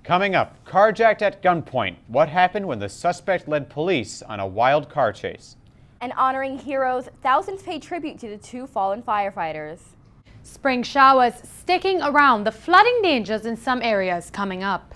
Coming up, carjacked at gunpoint. What happened when the suspect led police on a wild car chase? And honoring heroes, thousands pay tribute to the two fallen firefighters. Spring showers sticking around, the flooding dangers in some areas coming up.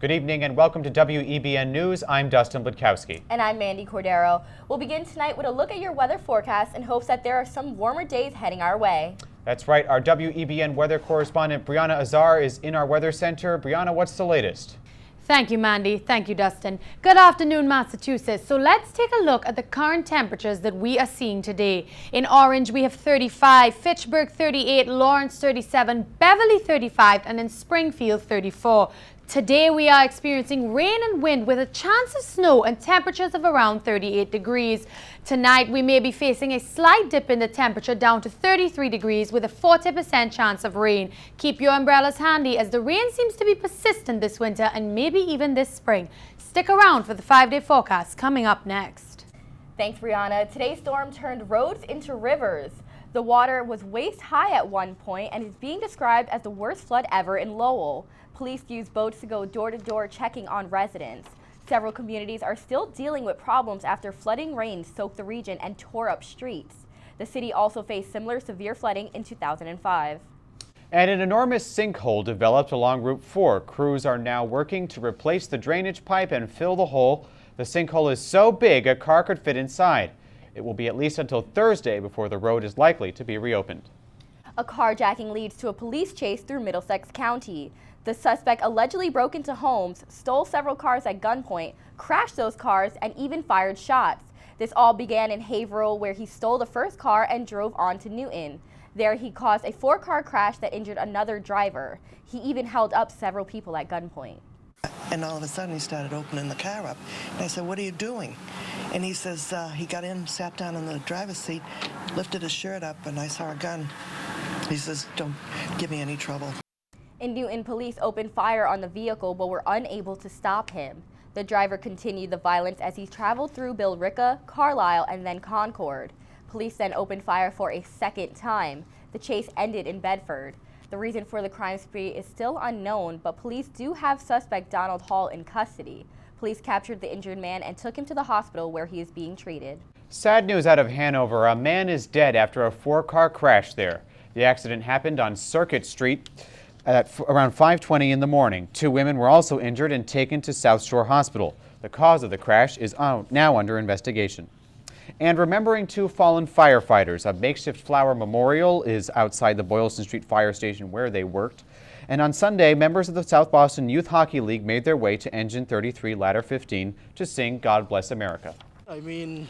Good evening and welcome to WEBN News. I'm Dustin Blakowski. And I'm Mandy Cordero. We'll begin tonight with a look at your weather forecast in hopes that there are some warmer days heading our way. That's right. Our WEBN weather correspondent Brianna Azar is in our weather center. Brianna, what's the latest? Thank you, Mandy. Thank you, Dustin. Good afternoon, Massachusetts. So let's take a look at the current temperatures that we are seeing today. In Orange, we have 35, Fitchburg 38, Lawrence 37, Beverly 35, and in Springfield 34. Today we are experiencing rain and wind with a chance of snow and temperatures of around 38 degrees. Tonight we may be facing a slight dip in the temperature down to 33 degrees with a 40% chance of rain. Keep your umbrellas handy as the rain seems to be persistent this winter and maybe even this spring. Stick around for the 5-day forecast coming up next. Thanks, Brianna. Today's storm turned roads into rivers. The water was waist high at one point and is being described as the worst flood ever in Lowell. Police used boats to go door-to-door checking on residents. Several communities are still dealing with problems after flooding rain soaked the region and tore up streets. The city also faced similar severe flooding in 2005. And an enormous sinkhole developed along Route 4. Crews are now working to replace the drainage pipe and fill the hole. The sinkhole is so big a car could fit inside. It will be at least until Thursday before the road is likely to be reopened. A carjacking leads to a police chase through Middlesex County. The suspect allegedly broke into homes, stole several cars at gunpoint, crashed those cars, and even fired shots. This all began in Haverhill, where he stole the first car and drove on to Newton. There he caused a 4-car crash that injured another driver. He even held up several people at gunpoint. And all of a sudden he started opening the car up. And I said, "What are you doing?" And he says, he got in, sat down in the driver's seat, lifted his shirt up, and I saw a gun. He says, "Don't give me any trouble." In Newton, police opened fire on the vehicle but were unable to stop him. The driver continued the violence as he traveled through Billerica, Carlisle, and then Concord. Police then opened fire for a second time. The chase ended in Bedford. The reason for the crime spree is still unknown, but police do have suspect Donald Hall in custody. Police captured the injured man and took him to the hospital where he is being treated. Sad news out of Hanover. A man is dead after a 4-car crash there. The accident happened on Circuit Street at around 5:20 in the morning. 2 women were also injured and taken to South Shore Hospital. The cause of the crash is now under investigation. And remembering 2 fallen firefighters, a makeshift flower memorial is outside the Boylston Street Fire Station where they worked. And on Sunday, members of the South Boston Youth Hockey League made their way to Engine 33 Ladder 15 to sing God Bless America. I mean,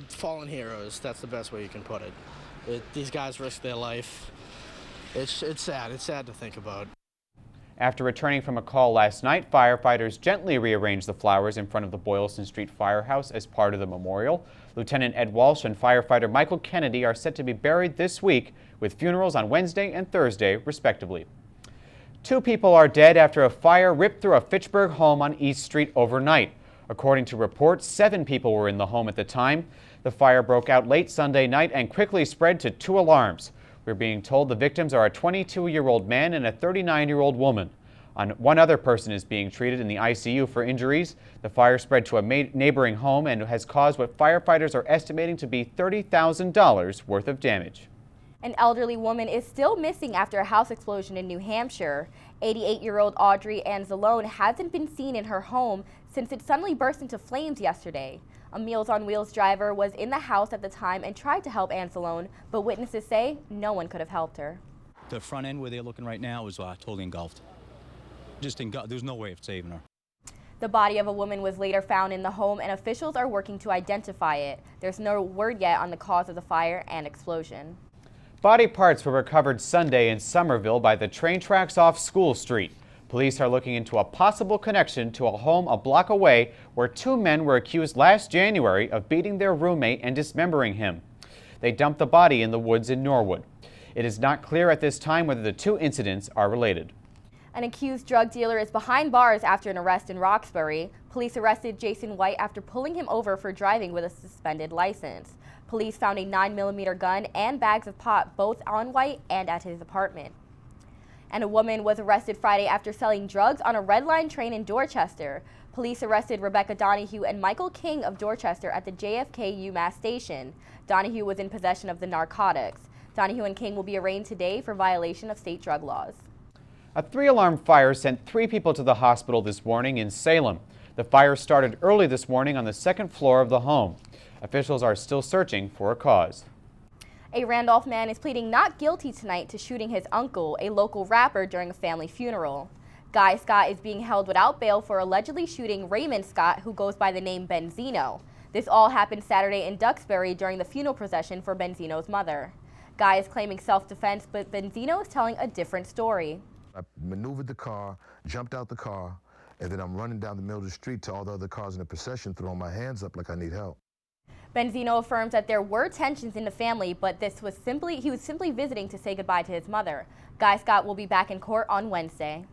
fallen heroes, that's the best way you can put it. These guys risked their life. It's sad. It's sad to think about. After returning from a call last night, firefighters gently rearranged the flowers in front of the Boylston Street Firehouse as part of the memorial. Lieutenant Ed Walsh and firefighter Michael Kennedy are set to be buried this week with funerals on Wednesday and Thursday, respectively. 2 people are dead after a fire ripped through a Fitchburg home on East Street overnight. According to reports, 7 people were in the home at the time. The fire broke out late Sunday night and quickly spread to 2 alarms. We're being told the victims are a 22-year-old man and a 39-year-old woman. One other person is being treated in the ICU for injuries. The fire spread to a neighboring home and has caused what firefighters are estimating to be $30,000 worth of damage. An elderly woman is still missing after a house explosion in New Hampshire. 88-year-old Audrey Anzalone hasn't been seen in her home since it suddenly burst into flames yesterday. A Meals on Wheels driver was in the house at the time and tried to help Anzalone, but witnesses say no one could have helped her. The front end where they're looking right now is totally engulfed. There's no way of saving her. The body of a woman was later found in the home and officials are working to identify it. There's no word yet on the cause of the fire and explosion. Body parts were recovered Sunday in Somerville by the train tracks off School Street. Police are looking into a possible connection to a home a block away where 2 men were accused last January of beating their roommate and dismembering him. They dumped the body in the woods in Norwood. It is not clear at this time whether the 2 incidents are related. An accused drug dealer is behind bars after an arrest in Roxbury. Police arrested Jason White after pulling him over for driving with a suspended license. Police found a 9mm gun and bags of pot both on White and at his apartment. And a woman was arrested Friday after selling drugs on a Red Line train in Dorchester. Police arrested Rebecca Donahue and Michael King of Dorchester at the JFK UMass station. Donahue was in possession of the narcotics. Donahue and King will be arraigned today for violation of state drug laws. A 3-alarm fire sent 3 people to the hospital this morning in Salem. The fire started early this morning on the 2nd floor of the home. Officials are still searching for a cause. A Randolph man is pleading not guilty tonight to shooting his uncle, a local rapper, during a family funeral. Guy Scott is being held without bail for allegedly shooting Raymond Scott, who goes by the name Benzino. This all happened Saturday in Duxbury during the funeral procession for Benzino's mother. Guy is claiming self-defense, but Benzino is telling a different story. I maneuvered the car, jumped out the car, and then I'm running down the middle of the street to all the other cars in the procession, throwing my hands up like I need help. Benzino affirms that there were tensions in the family, but he was simply visiting to say goodbye to his mother. Guy Scott will be back in court on Wednesday.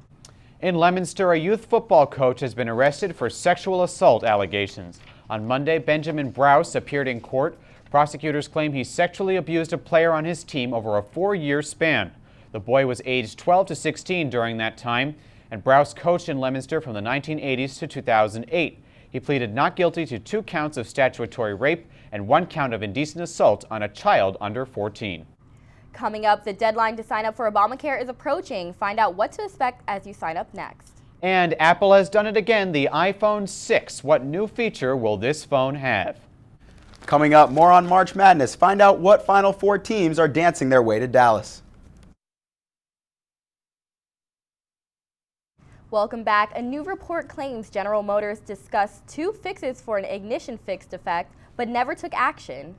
In Leominster, a youth football coach has been arrested for sexual assault allegations. On Monday, Benjamin Browse appeared in court. Prosecutors claim he sexually abused a player on his team over a 4-year span. The boy was aged 12 to 16 during that time, and Browse coached in Leominster from the 1980s to 2008. He pleaded not guilty to 2 counts of statutory rape and 1 count of indecent assault on a child under 14. Coming up, the deadline to sign up for Obamacare is approaching. Find out what to expect as you sign up next. And Apple has done it again, the iPhone 6. What new feature will this phone have? Coming up, more on March Madness. Find out what Final Four teams are dancing their way to Dallas. Welcome back. A new report claims General Motors discussed 2 fixes for an ignition fix defect, but never took action.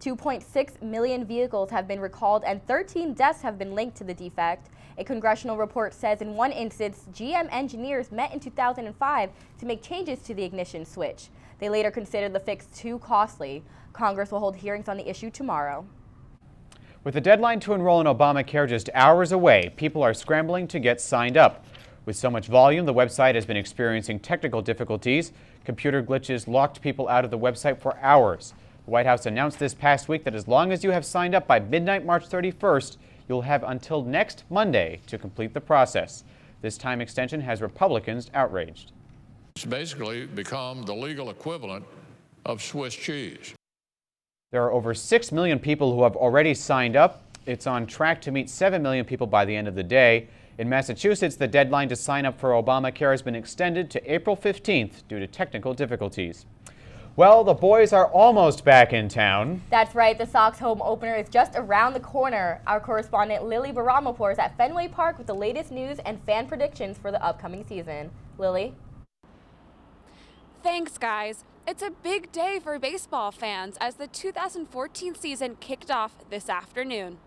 2.6 million vehicles have been recalled and 13 deaths have been linked to the defect. A congressional report says in one instance, GM engineers met in 2005 to make changes to the ignition switch. They later considered the fix too costly. Congress will hold hearings on the issue tomorrow. With the deadline to enroll in Obamacare just hours away, people are scrambling to get signed up. With so much volume, the website has been experiencing technical difficulties. Computer glitches locked people out of the website for hours. The White House announced this past week that as long as you have signed up by midnight March 31st, you'll have until next Monday to complete the process. This time extension has Republicans outraged. It's basically become the legal equivalent of Swiss cheese. There are over 6 million people who have already signed up. It's on track to meet 7 million people by the end of the day. In Massachusetts, the deadline to sign up for Obamacare has been extended to April 15th due to technical difficulties. Well, the boys are almost back in town. That's right. The Sox home opener is just around the corner. Our correspondent Lily Baramapur is at Fenway Park with the latest news and fan predictions for the upcoming season. Lily? Thanks, guys. It's a big day for baseball fans as the 2014 season kicked off this afternoon.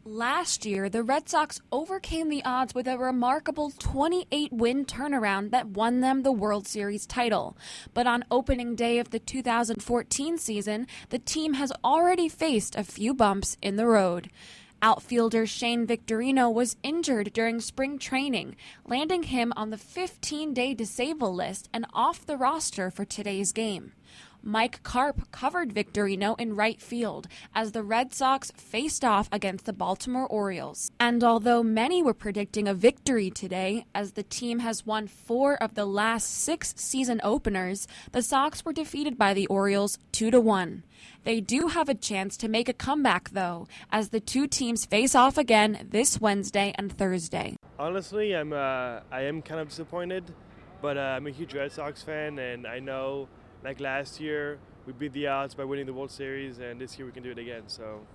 Last year, the Red Sox overcame the odds with a remarkable 28-win turnaround that won them the World Series title. But on opening day of the 2014 season, the team has already faced a few bumps in the road. Outfielder Shane Victorino was injured during spring training, landing him on the 15-day disabled list and off the roster for today's game. Mike Karp covered Victorino in right field as the Red Sox faced off against the Baltimore Orioles. And although many were predicting a victory today, as the team has won 4 of the last 6 season openers, the Sox were defeated by the Orioles 2-1. They do have a chance to make a comeback, though, as the 2 teams face off again this Wednesday and Thursday. Honestly, I am kind of disappointed, but I'm a huge Red Sox fan, and I know, like last year, we beat the odds by winning the World Series, and this year we can do it again. So,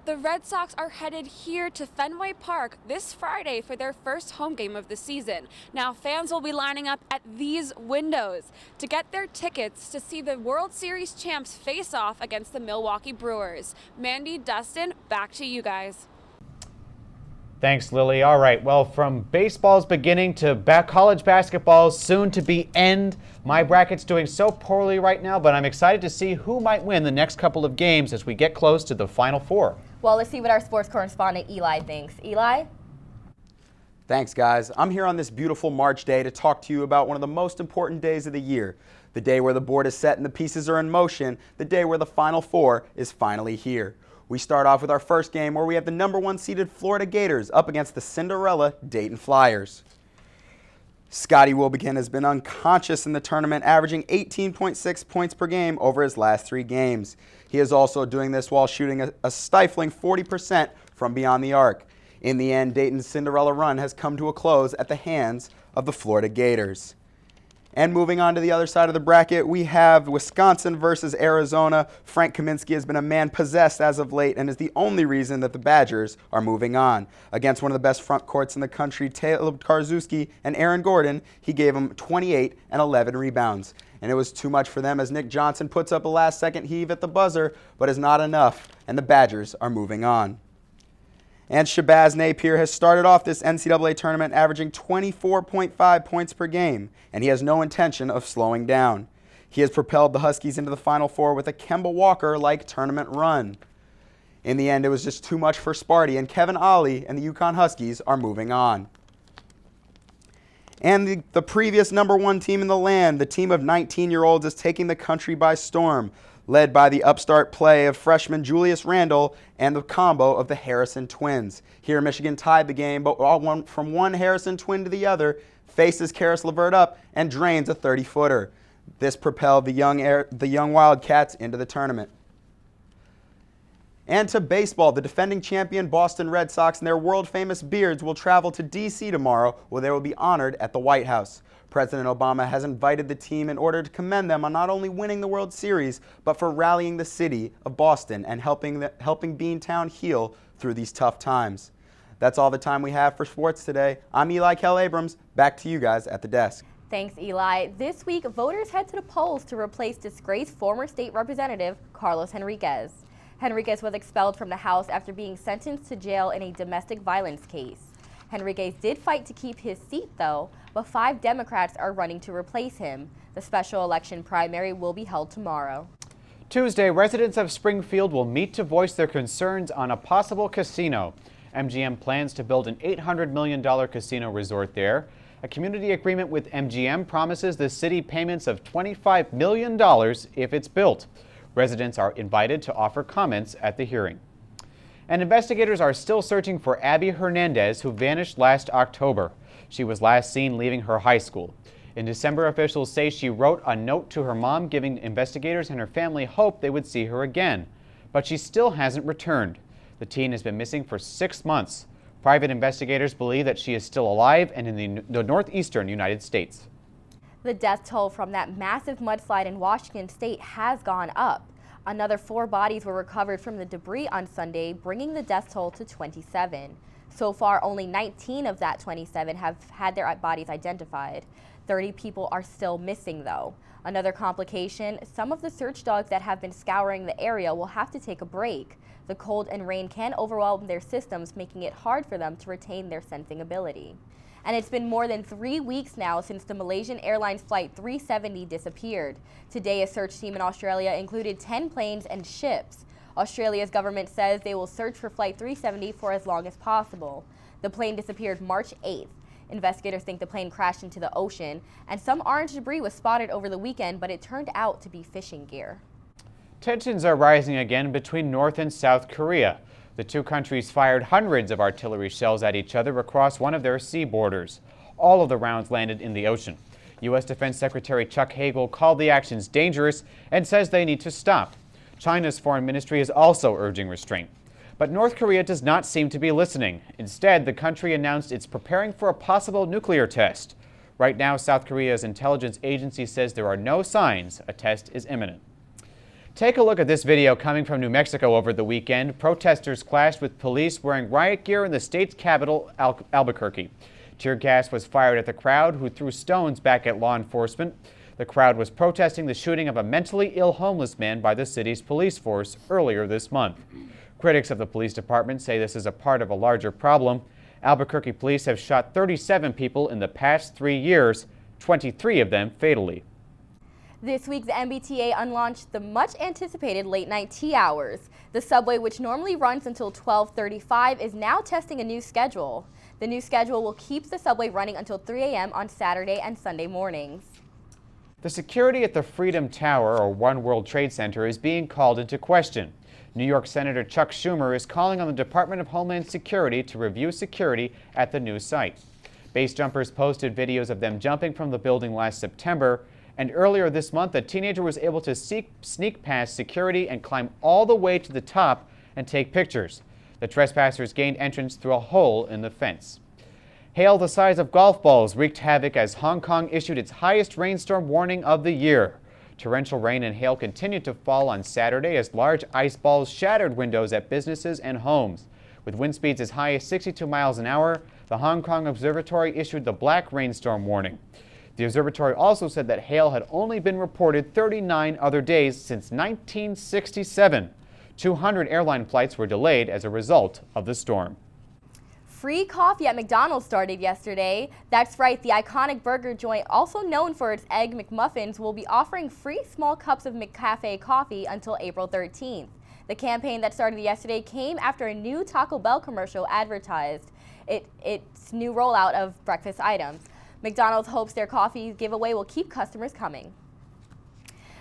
the Red Sox are headed here to Fenway Park this Friday for their first home game of the season. Now, fans will be lining up at these windows to get their tickets to see the World Series champs face off against the Milwaukee Brewers. Mandy, Dustin, back to you guys. Thanks, Lily. All right, well, from baseball's beginning to college basketball's soon to be end, my bracket's doing so poorly right now, but I'm excited to see who might win the next couple of games as we get close to the Final Four. Well, let's see what our sports correspondent Eli thinks. Eli? Thanks, guys. I'm here on this beautiful March day to talk to you about one of the most important days of the year. The day where the board is set and the pieces are in motion. The day where the Final Four is finally here. We start off with our first game where we have the #1 seeded Florida Gators up against the Cinderella Dayton Flyers. Scotty Wilbekin has been unconscious in the tournament, averaging 18.6 points per game over his last 3 games. He is also doing this while shooting a stifling 40% from beyond the arc. In the end, Dayton's Cinderella run has come to a close at the hands of the Florida Gators. And moving on to the other side of the bracket, we have Wisconsin versus Arizona. Frank Kaminsky has been a man possessed as of late and is the only reason that the Badgers are moving on. Against one of the best front courts in the country, Taylor Karszewski and Aaron Gordon, he gave them 28 and 11 rebounds. And it was too much for them as Nick Johnson puts up a last-second heave at the buzzer, but is not enough, and the Badgers are moving on. And Shabazz Napier has started off this NCAA tournament averaging 24.5 points per game, and he has no intention of slowing down. He has propelled the Huskies into the Final Four with a Kemba Walker-like tournament run. In the end, it was just too much for Sparty, and Kevin Ollie and the UConn Huskies are moving on. And the previous #1 team in the land, the team of 19-year-olds, is taking the country by storm, led by the upstart play of freshman Julius Randle and the combo of the Harrison twins. Here, Michigan tied the game, but from one Harrison twin to the other, faces Karis LeVert up and drains a 30-footer. This propelled the young Wildcats into the tournament. And to baseball, the defending champion Boston Red Sox and their world-famous Beards will travel to D.C. tomorrow, where they will be honored at the White House. President Obama has invited the team in order to commend them on not only winning the World Series, but for rallying the city of Boston and helping Beantown heal through these tough times. That's all the time we have for sports today. I'm Eli Kell-Abrams. Back to you guys at the desk. Thanks, Eli. This week, voters head to the polls to replace disgraced former state representative Carlos Henriquez. Henriquez was expelled from the House after being sentenced to jail in a domestic violence case. Henriquez did fight to keep his seat, though, but 5 Democrats are running to replace him. The special election primary will be held tomorrow. Tuesday, residents of Springfield will meet to voice their concerns on a possible casino. MGM plans to build an $800 million casino resort there. A community agreement with MGM promises the city payments of $25 million if it's built. Residents are invited to offer comments at the hearing. And investigators are still searching for Abby Hernandez, who vanished last October. She was last seen leaving her high school. In December, officials say she wrote a note to her mom, giving investigators and her family hope they would see her again. But she still hasn't returned. The teen has been missing for 6 months. Private investigators believe that she is still alive and in the northeastern United States. The death toll from that massive mudslide in Washington state has gone up. Another 4 bodies were recovered from the debris on Sunday, bringing the death toll to 27. So far, only 19 of that 27 have had their bodies identified. 30 people are still missing, though. Another complication, some of the search dogs that have been scouring the area will have to take a break. The cold and rain can overwhelm their systems, making it hard for them to retain their sensing ability. And it's been more than 3 weeks now since the Malaysian Airlines Flight 370 disappeared. Today, a search team in Australia included 10 planes and ships. Australia's government says they will search for Flight 370 for as long as possible. The plane disappeared March 8th. Investigators think the plane crashed into the ocean, and some orange debris was spotted over the weekend, but it turned out to be fishing gear. Tensions are rising again between North and South Korea. The two countries fired hundreds of artillery shells at each other across one of their sea borders. All of the rounds landed in the ocean. U.S. Defense Secretary Chuck Hagel called the actions dangerous and says they need to stop. China's foreign ministry is also urging restraint. But North Korea does not seem to be listening. Instead, the country announced it's preparing for a possible nuclear test. Right now, South Korea's intelligence agency says there are no signs a test is imminent. Take a look at this video coming from New Mexico over the weekend. Protesters clashed with police wearing riot gear in the state's capital, Albuquerque. Tear gas was fired at the crowd, who threw stones back at law enforcement. The crowd was protesting the shooting of a mentally ill homeless man by the city's police force earlier this month. Critics of the police department say this is a part of a larger problem. Albuquerque police have shot 37 people in the past 3 years, 23 of them fatally. This week, the MBTA unlaunched the much-anticipated late-night tea hours. The subway, which normally runs until 12:35, is now testing a new schedule. The new schedule will keep the subway running until 3 a.m. on Saturday and Sunday mornings. The security at the Freedom Tower, or One World Trade Center, is being called into question. New York Senator Chuck Schumer is calling on the Department of Homeland Security to review security at the new site. Base jumpers posted videos of them jumping from the building last September. And earlier this month, a teenager was able to sneak past security and climb all the way to the top and take pictures. The trespassers gained entrance through a hole in the fence. Hail the size of golf balls wreaked havoc as Hong Kong issued its highest rainstorm warning of the year. Torrential rain and hail continued to fall on Saturday as large ice balls shattered windows at businesses and homes. With wind speeds as high as 62 miles an hour, the Hong Kong Observatory issued the black rainstorm warning. The observatory also said that hail had only been reported 39 other days since 1967. 200 airline flights were delayed as a result of the storm. Free coffee at McDonald's started yesterday. That's right, the iconic burger joint, also known for its Egg McMuffins, will be offering free small cups of McCafe coffee until April 13th. The campaign that started yesterday came after a new Taco Bell commercial advertised its new rollout of breakfast items. McDonald's hopes their coffee giveaway will keep customers coming.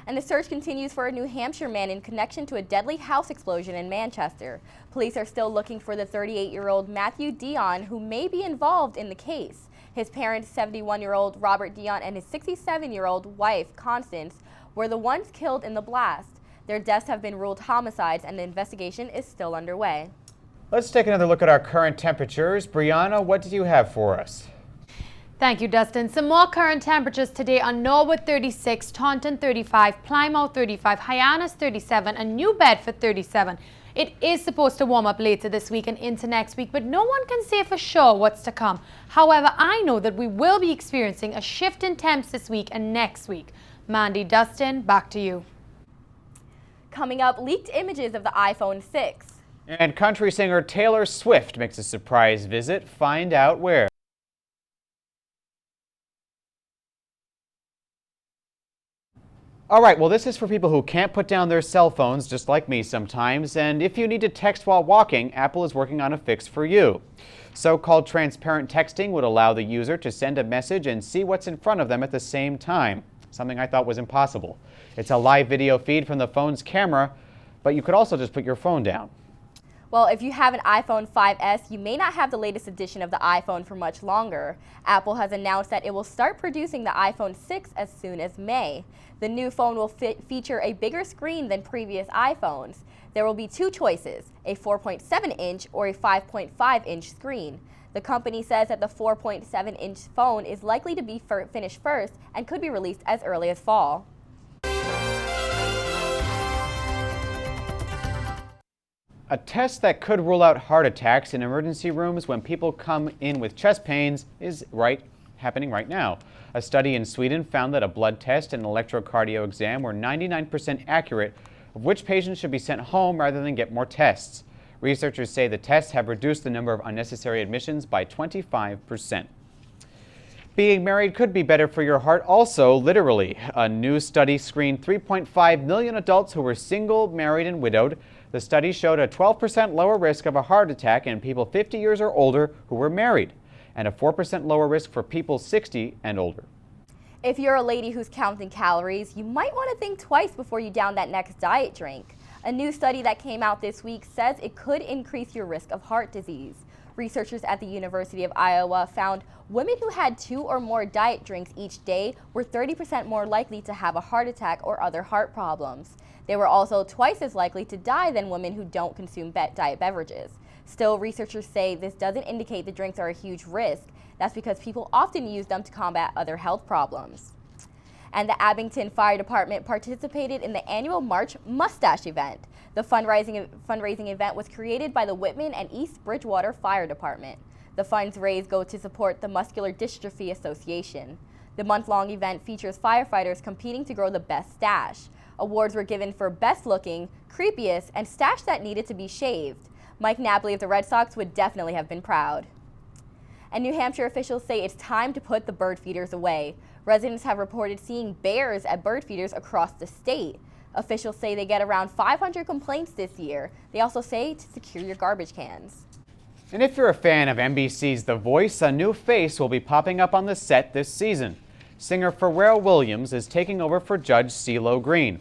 And the search continues for a New Hampshire man in connection to a deadly house explosion in Manchester. Police are still looking for the 38-year-old Matthew Dion, who may be involved in the case. His parents, 71-year-old Robert Dion and his 67-year-old wife, Constance, were the ones killed in the blast. Their deaths have been ruled homicides and the investigation is still underway. Let's take another look at our current temperatures. Brianna, what did you have for us? Thank you, Dustin. Some more current temperatures today on Norwood 36, Taunton 35, Plymouth 35, Hyannis 37, and New Bedford 37. It is supposed to warm up later this week and into next week, but no one can say for sure what's to come. However, I know that we will be experiencing a shift in temps this week and next week. Mandy, Dustin, back to you. Coming up, leaked images of the iPhone 6. And country singer Taylor Swift makes a surprise visit. Find out where. All right, well, this is for people who can't put down their cell phones, just like me sometimes. And if you need to text while walking, Apple is working on a fix for you. So-called transparent texting would allow the user to send a message and see what's in front of them at the same time, something I thought was impossible. It's a live video feed from the phone's camera, but you could also just put your phone down. Well, if you have an iPhone 5S, you may not have the latest edition of the iPhone for much longer. Apple has announced that it will start producing the iPhone 6 as soon as May. The new phone will feature a bigger screen than previous iPhones. There will be two choices, a 4.7-inch or a 5.5-inch screen. The company says that the 4.7-inch phone is likely to be finished first and could be released as early as fall. A test that could rule out heart attacks in emergency rooms when people come in with chest pains is happening right now. A study in Sweden found that a blood test and an electrocardio exam were 99% accurate, of which patients should be sent home rather than get more tests. Researchers say the tests have reduced the number of unnecessary admissions by 25%. Being married could be better for your heart also, literally. A new study screened 3.5 million adults who were single, married, and widowed. The study showed a 12% lower risk of a heart attack in people 50 years or older who were married, and a 4% lower risk for people 60 and older. If you're a lady who's counting calories, you might want to think twice before you down that next diet drink. A new study that came out this week says it could increase your risk of heart disease. Researchers at the University of Iowa found women who had 2 or more diet drinks each day were 30% more likely to have a heart attack or other heart problems. They were also twice as likely to die than women who don't consume diet beverages. Still, researchers say this doesn't indicate the drinks are a huge risk. That's because people often use them to combat other health problems. And the Abington Fire Department participated in the annual March Mustache event. The fundraising event was created by the Whitman and East Bridgewater Fire Department. The funds raised go to support the Muscular Dystrophy Association. The month-long event features firefighters competing to grow the best stash. Awards were given for best looking, creepiest, and stash that needed to be shaved. Mike Napoli of the Red Sox would definitely have been proud. And New Hampshire officials say it's time to put the bird feeders away. Residents have reported seeing bears at bird feeders across the state. Officials say they get around 500 complaints this year. They also say to secure your garbage cans. And if you're a fan of NBC's The Voice, a new face will be popping up on the set this season. Singer Pharrell Williams is taking over for Judge CeeLo Green.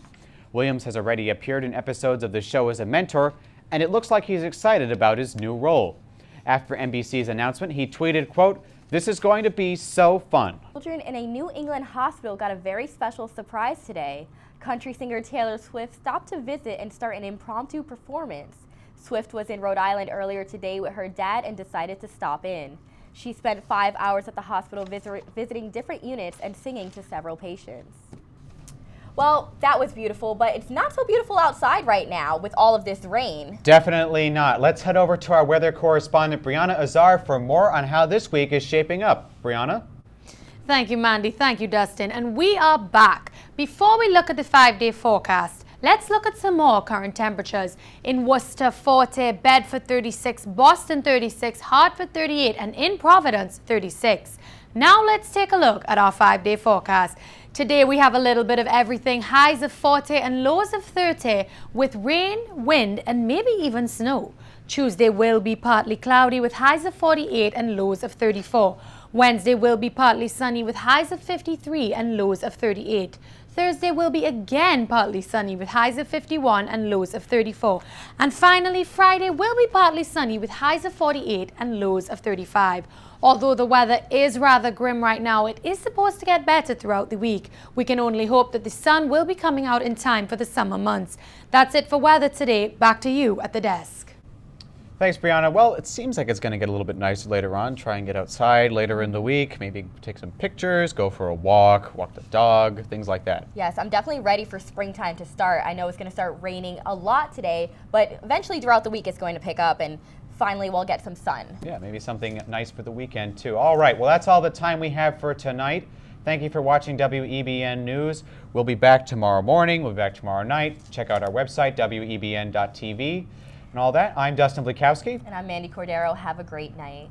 Williams has already appeared in episodes of the show as a mentor, and it looks like he's excited about his new role. After NBC's announcement, he tweeted, quote, "This is going to be so fun." Children in a New England hospital got a very special surprise today. Country singer Taylor Swift stopped to visit and start an impromptu performance. Swift was in Rhode Island earlier today with her dad and decided to stop in. She spent 5 hours at the hospital visiting different units and singing to several patients. Well, that was beautiful, but it's not so beautiful outside right now with all of this rain. Definitely not. Let's head over to our weather correspondent, Brianna Azar, for more on how this week is shaping up. Brianna? Thank you, Mandy. Thank you, Dustin. And we are back. Before we look at the 5-day forecast, let's look at some more current temperatures. In Worcester, 40, Bedford, 36, Boston, 36, Hartford, 38, and in Providence, 36. Now let's take a look at our 5-day forecast. Today we have a little bit of everything, highs of 40 and lows of 30 with rain, wind, and maybe even snow. Tuesday will be partly cloudy with highs of 48 and lows of 34. Wednesday will be partly sunny with highs of 53 and lows of 38. Thursday will be again partly sunny with highs of 51 and lows of 34. And finally, Friday will be partly sunny with highs of 48 and lows of 35. Although the weather is rather grim right now, it is supposed to get better throughout the week. We can only hope that the sun will be coming out in time for the summer months. That's it for weather today. Back to you at the desk. Thanks, Brianna. Well, it seems like it's going to get a little bit nicer later on. Try and get outside later in the week. Maybe take some pictures, go for a walk the dog, things like that. Yes, I'm definitely ready for springtime to start. I know it's going to start raining a lot today, but eventually throughout the week it's going to pick up and finally we'll get some sun. Yeah, maybe something nice for the weekend too. All right, well, that's all the time we have for tonight. Thank you for watching WEBN News. We'll be back tomorrow morning. We'll be back tomorrow night. Check out our website, WEBN.tv. And all that, I'm Dustin Blikowski. And I'm Mandy Cordero. Have a great night.